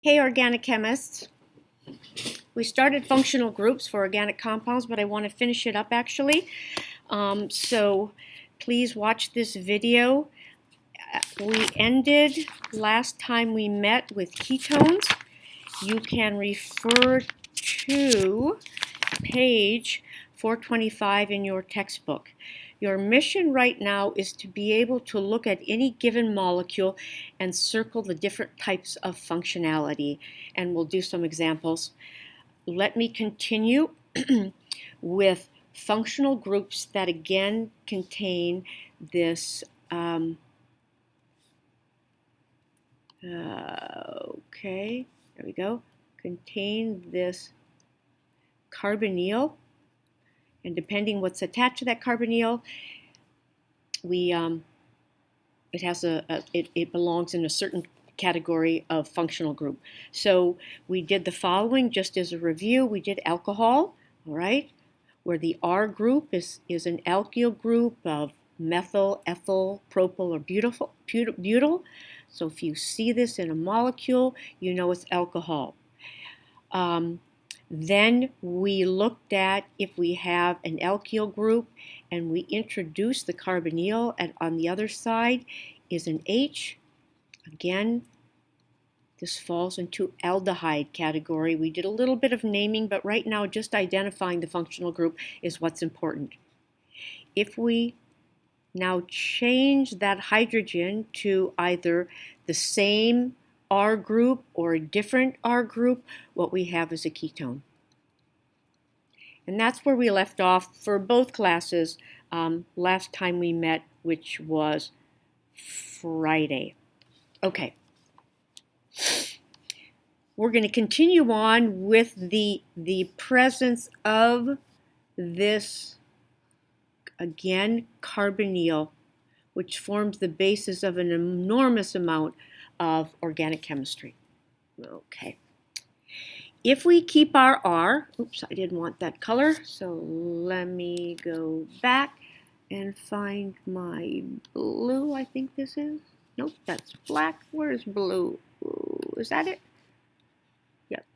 Hey, organic chemists. We started functional groups for organic compounds, but I want to finish it up actually. So please watch this video. We ended last time we met with ketones. You can refer to page 425 in your textbook. Your mission right now is to be able to look at any given molecule and circle the different types of functionality, and we'll do some examples. Let me continue with functional groups that again contain this okay, there we go, contain this carbonyl, and depending what's attached to that carbonyl, it belongs in a certain category of functional group. So we did the following just as a review. We did alcohol, all right, where the R group is an alkyl group of methyl, ethyl, propyl, or butyl. So if you see this in a molecule, you know it's alcohol. Then we looked at if we have an alkyl group and we introduce the carbonyl, and on the other side is an H. Again, this falls into aldehyde category. We did a little bit of naming, but right now just identifying the functional group is what's important. If we now change that hydrogen to either the same R group or a different R group, what we have is a ketone. And that's where we left off for both classes last time we met, which was Friday. Okay. We're going to continue on with the presence of this, again, carbonyl, which forms the basis of an enormous amount of organic chemistry. Okay. If we keep our R, oops, I didn't want that color, so let me go back and find my blue, I think this is. Nope, that's black. Where's blue? Ooh, is that it? Yep.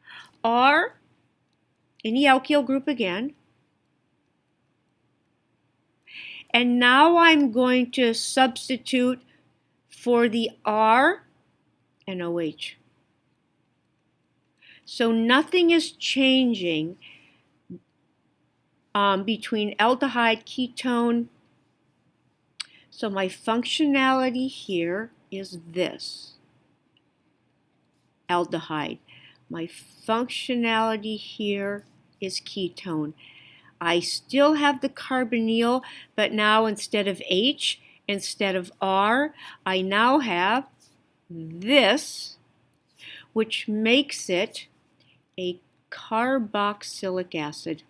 R, any alkyl group again. And now I'm going to substitute for the R an OH. So nothing is changing between aldehyde, ketone. So my functionality here is this, aldehyde. My functionality here is ketone. I still have the carbonyl, but now instead of H, instead of R, I now have this, which makes it a carboxylic acid.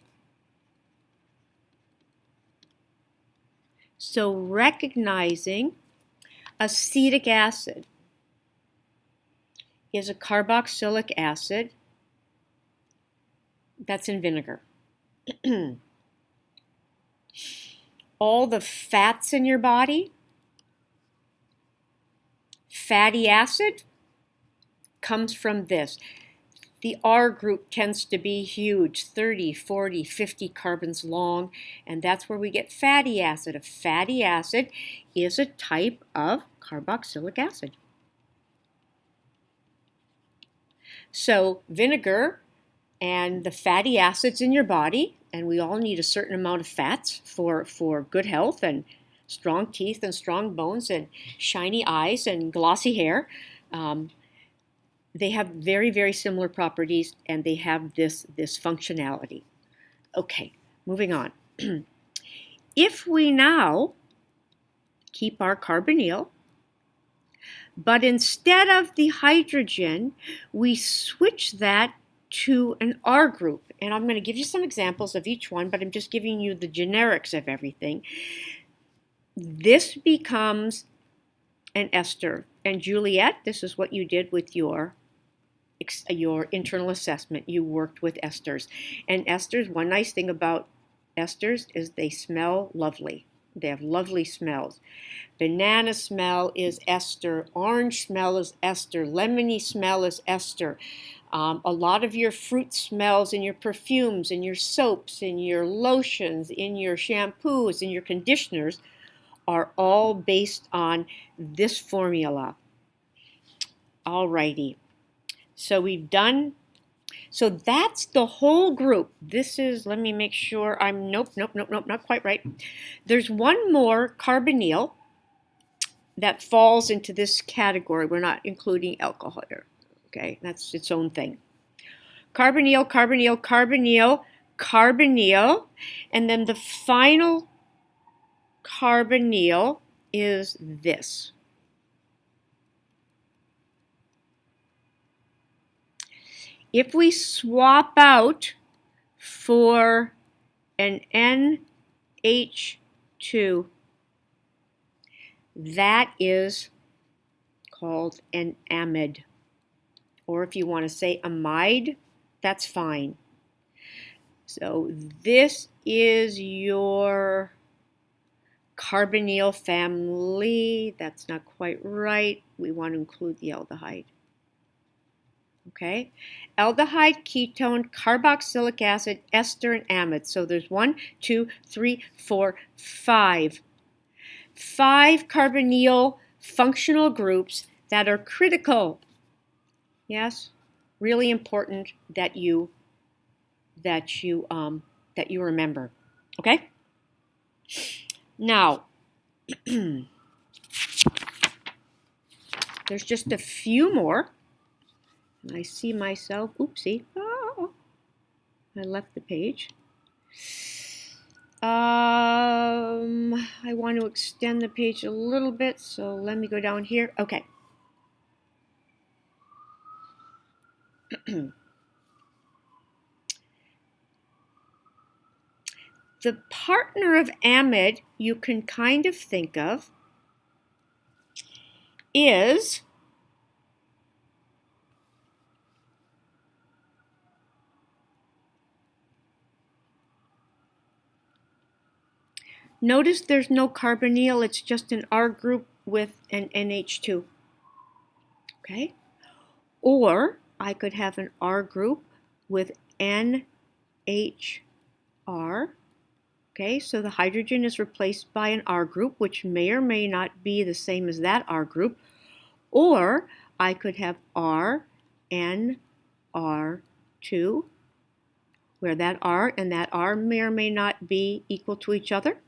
So recognizing acetic acid is a carboxylic acid that's in vinegar. All the fats in your body, fatty acid, comes from this. The R group tends to be huge, 30, 40, 50 carbons long, and that's where we get fatty acid. A fatty acid is a type of carboxylic acid. So vinegar and the fatty acids in your body, and we all need a certain amount of fats for good health and strong teeth and strong bones and shiny eyes and glossy hair. They have very, very similar properties, and they have this functionality. Okay, moving on. If we now keep our carbonyl, but instead of the hydrogen, we switch that to an R group. And I'm going to give you some examples of each one, but I'm just giving you the generics of everything. This becomes an ester. And Juliet, this is what you did with your internal assessment. You worked with esters. And esters, one nice thing about esters is they smell lovely. They have lovely smells. Banana smell is ester. Orange smell is ester. Lemony smell is ester. A lot of your fruit smells in your perfumes, in your soaps, in your lotions, in your shampoos, in your conditioners are all based on this formula. Alrighty. So we've done, so that's the whole group. This is, let me make sure I'm, nope, not quite right. There's one more carbonyl that falls into this category. We're not including alcohol here. Okay, that's its own thing. Carbonyl, carbonyl, carbonyl, carbonyl, and then the final carbonyl is this. If we swap out for an NH2, that is called an amide. Or if you want to say amide, that's fine. So this is your carbonyl family. That's not quite right. We want to include the aldehyde. Okay, aldehyde, ketone, carboxylic acid, ester, and amide. So there's 1, 2, 3, 4, 5. 5 carbonyl functional groups that are critical. Yes, really important that you remember. Okay. Now, there's just a few more. I see myself, oopsie, oh, I left the page. I want to extend the page a little bit, so let me go down here. Okay. The partner of amide you can kind of think of is notice there's no carbonyl, it's just an R group with an NH2. Okay? Or I could have an R group with NHR. Okay, so the hydrogen is replaced by an R group, which may or may not be the same as that R group. Or I could have RNR2, where that R and that R may or may not be equal to each other.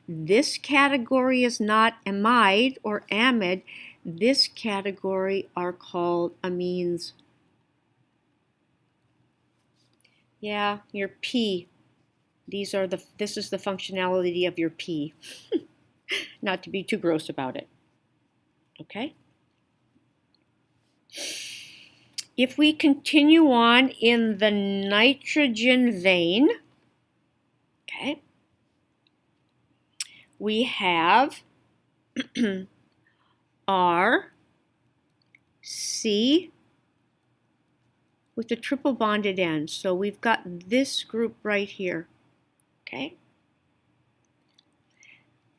This category is not amide or amide. This category are called amines. Yeah, your P. This is the functionality of your P. Not to be too gross about it. Okay? If we continue on in the nitrogen vein, okay, we have R, C with the triple bonded end. So we've got this group right here. Okay?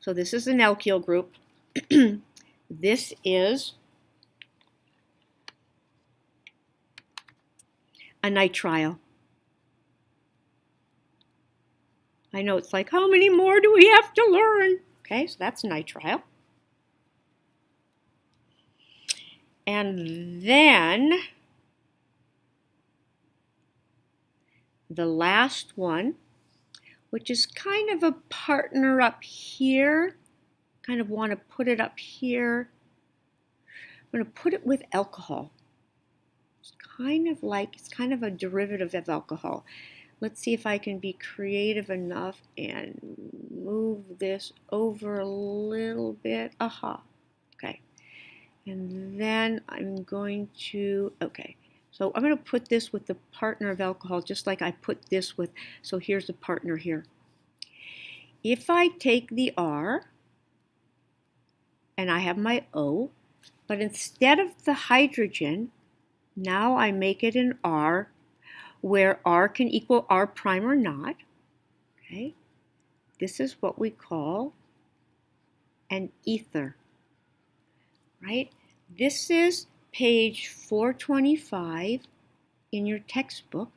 So this is an alkyl group. This is a nitrile. I know it's like, how many more do we have to learn? Okay, so that's nitrile. And then the last one, which is kind of a partner up here. Kind of want to put it up here. I'm going to put it with alcohol. It's kind of a derivative of alcohol. Let's see if I can be creative enough and move this over a little bit. Aha. Okay. And then I'm going to, okay. So I'm going to put this with the partner of alcohol, just like I put this with, so here's a partner here. If I take the R, and I have my O, but instead of the hydrogen, now I make it an R, where R can equal R prime or not. Okay, this is what we call and ether, right? This is page 425 in your textbook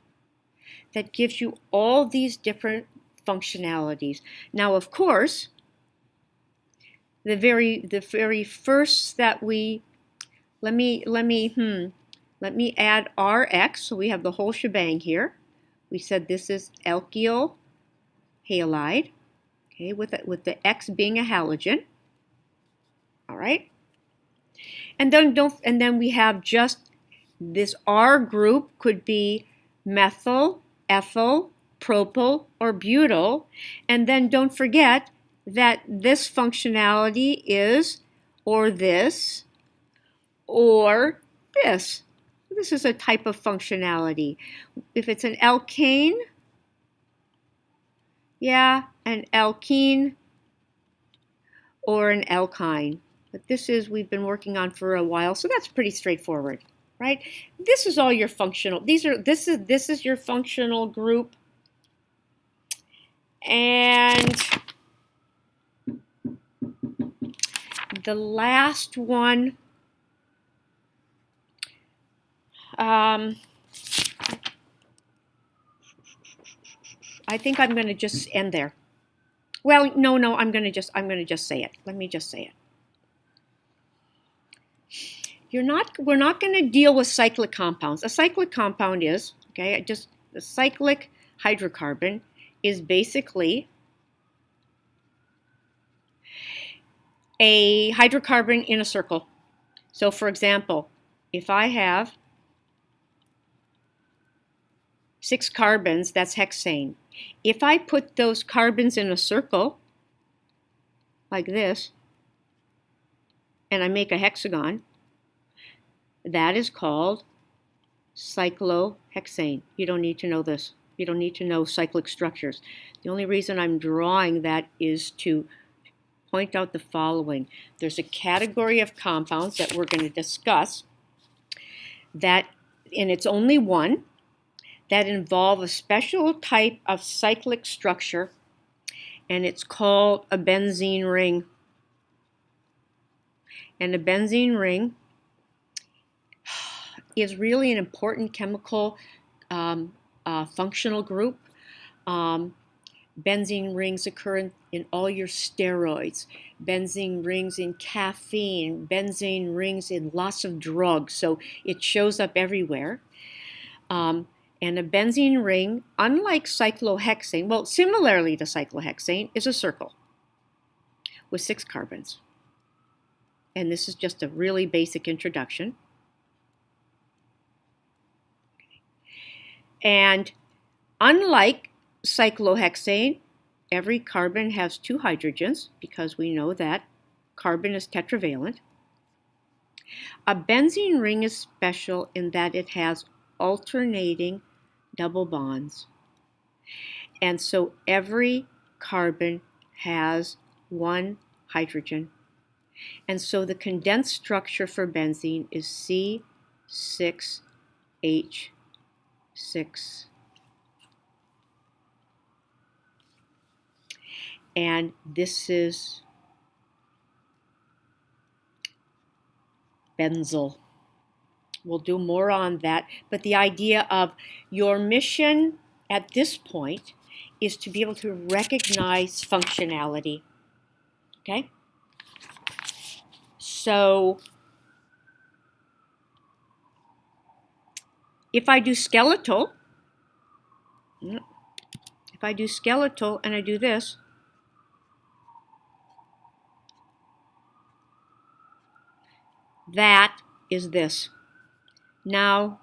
that gives you all these different functionalities. Now, of course, the very first that we let me add Rx, so we have the whole shebang here. We said this is alkyl halide, okay, with the X being a halogen. All right, and then we have just this R group could be methyl, ethyl, propyl, or butyl, and then don't forget that this functionality is or this or this. This is a type of functionality. If it's an alkane, yeah, an alkene or an alkyne. But this is we've been working on for a while, so that's pretty straightforward, right? This is all your functional. This is your functional group. And the last one, I think I'm going to just end there. Well, no, I'm going to just say it. Let me just say it. We're not going to deal with cyclic compounds. A cyclic compound is, okay, the cyclic hydrocarbon is basically a hydrocarbon in a circle. So for example, if I have 6 carbons, that's hexane. If I put those carbons in a circle, like this, and I make a hexagon, that is called cyclohexane. You don't need to know this. You don't need to know cyclic structures. The only reason I'm drawing that is to point out the following. There's a category of compounds that we're going to discuss that, and it's only one, that involve a special type of cyclic structure, and it's called a benzene ring. And a benzene ring is really an important chemical functional group. Benzene rings occur in all your steroids, benzene rings in caffeine, benzene rings in lots of drugs, so it shows up everywhere. And a benzene ring, unlike cyclohexane, well, similarly to cyclohexane, is a circle with 6 carbons. And this is just a really basic introduction. And unlike cyclohexane, every carbon has 2 hydrogens because we know that carbon is tetravalent. A benzene ring is special in that it has alternating double bonds. And so every carbon has 1 hydrogen. And so the condensed structure for benzene is C6H6. And this is benzyl. We'll do more on that, but the idea of your mission at this point is to be able to recognize functionality, okay? So if I do skeletal and I do this, that is this. Now,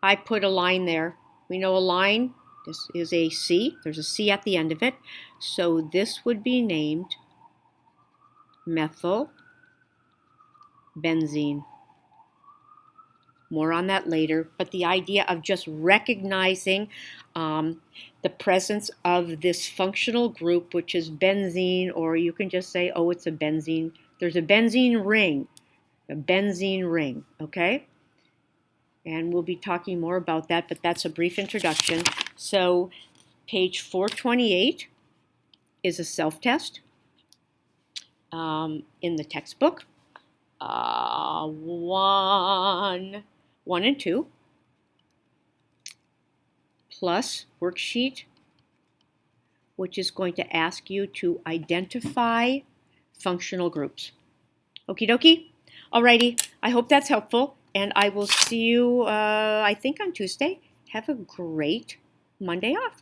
I put a line there. We know a line, this is a C. There's a C at the end of it. So this would be named methyl benzene. More on that later, but the idea of just recognizing the presence of this functional group, which is benzene, or you can just say, oh, it's a benzene. There's a benzene ring, okay? And we'll be talking more about that, but that's a brief introduction. So page 428 is a self-test. in the textbook, 1 and 2, plus worksheet, which is going to ask you to identify functional groups. Okie dokie? Alrighty, I hope that's helpful, and I will see you, I think, on Tuesday. Have a great Monday off.